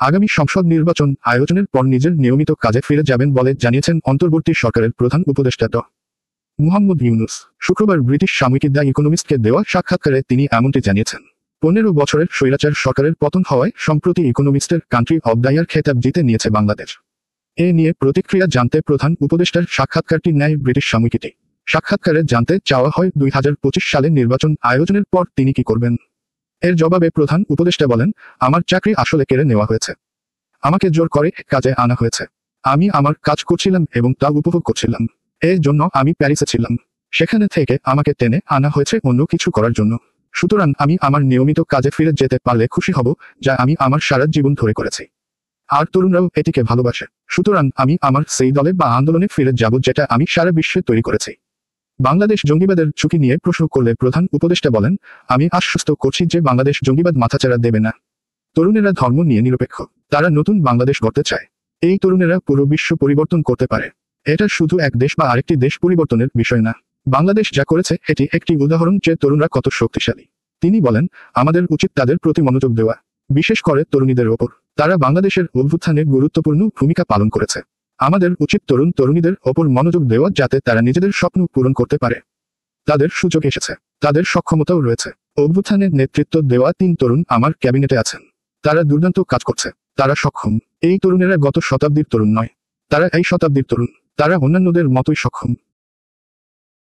আগামী সংসদ নির্বাচন আয়োজনের পর নিজের নিয়মিত কাজে ফিরে যাবেন বলে জানিয়েছেন অন্তর্বর্তী সরকারের প্রধান উপদেষ্টা ড. মুহাম্মদ ইউনূস। শুক্রবার ব্রিটিশ সাময়িকী দ্য ইকোনমিস্টকে দেওয়া সাক্ষাৎকারে তিনি এমনটি জানিয়েছেন। 15 বছরের স্বৈরাচার সরকারের পতন হওয়ায় সম্প্রতি ইকোনমিস্টের কান্ট্রি অব দ্য ইয়ার খেতাব জিতে নিয়েছে বাংলাদেশ। এ নিয়ে প্রতিক্রিয়া জানতে প্রধান উপদেষ্টার সাক্ষাৎকারটি নেয় ব্রিটিশ সাময়িকীটি। সাক্ষাৎকারে জানতে চাওয়া হয় 2025 সালে নির্বাচন আয়োজনের পর তিনি কি করবেন। এর জবাবে প্রধান উপদেষ্টা বলেন, আমার চাকরি আসলে কেড়ে নেওয়া হয়েছে। আমাকে জোর করে কাজে আনা হয়েছে। আমি আমার কাজ করছিলাম এবং তা উপভোগ করছিলাম। এর জন্য আমি প্যারিসে ছিলাম। সেখানে থেকে আমাকে টেনে আনা হয়েছে অন্য কিছু করার জন্য। সুতরাং আমি আমার নিয়মিত কাজে ফিরে যেতে পারলে খুশি হব, যা আমি আমার সারা জীবন ধরে করেছি। আর তরুণরাও এটিকে ভালোবাসে। সুতরাং আমি আমার সেই দলে বা আন্দোলনে ফিরে যাব যেটা আমি সারা বিশ্বে তৈরি করেছি। বাংলাদেশ জঙ্গিবাদের ঝুঁকি নিয়ে প্রশ্ন করলে প্রধান উপদেষ্টা বলেন, আমি আশ্বস্ত করছি যে বাংলাদেশ জঙ্গিবাদ মাথাচাড়া দেবে না। তরুণেরা ধর্ম নিয়ে নিরপেক্ষ। তারা নতুন বাংলাদেশ গড়তে চায়। এই তরুণেরা পুরো বিশ্ব পরিবর্তন করতে পারে। এটা শুধু এক দেশ বা আরেকটি দেশ পরিবর্তনের বিষয় না। বাংলাদেশ যা করেছে এটি একটি উদাহরণ যে তরুণরা কত শক্তিশালী। তিনি বলেন, আমাদের উচিত তাদের প্রতি মনোযোগ দেওয়া, বিশেষ করে তরুণীদের ওপর। তারা বাংলাদেশের অভ্যুত্থানে গুরুত্বপূর্ণ ভূমিকা পালন করেছে। আমাদের উচিত তরুণীদের ওপর মনোযোগ দেওয়া যাতে তারা নিজেদের স্বপ্ন পূরণ করতে পারে। তাদের সুযোগ এসেছে, তাদের সক্ষমতাও রয়েছে। অভ্যুত্থানে নেতৃত্ব দেওয়া 3 তরুণ আমার ক্যাবিনেটে আছেন। তারা দুর্দান্ত কাজ করছে। তারা সক্ষম। এই তরুণেরা গত শতাব্দীর তরুণ নয়, তারা এই শতাব্দীর তরুণ। তারা অন্যান্যদের মতোই সক্ষম।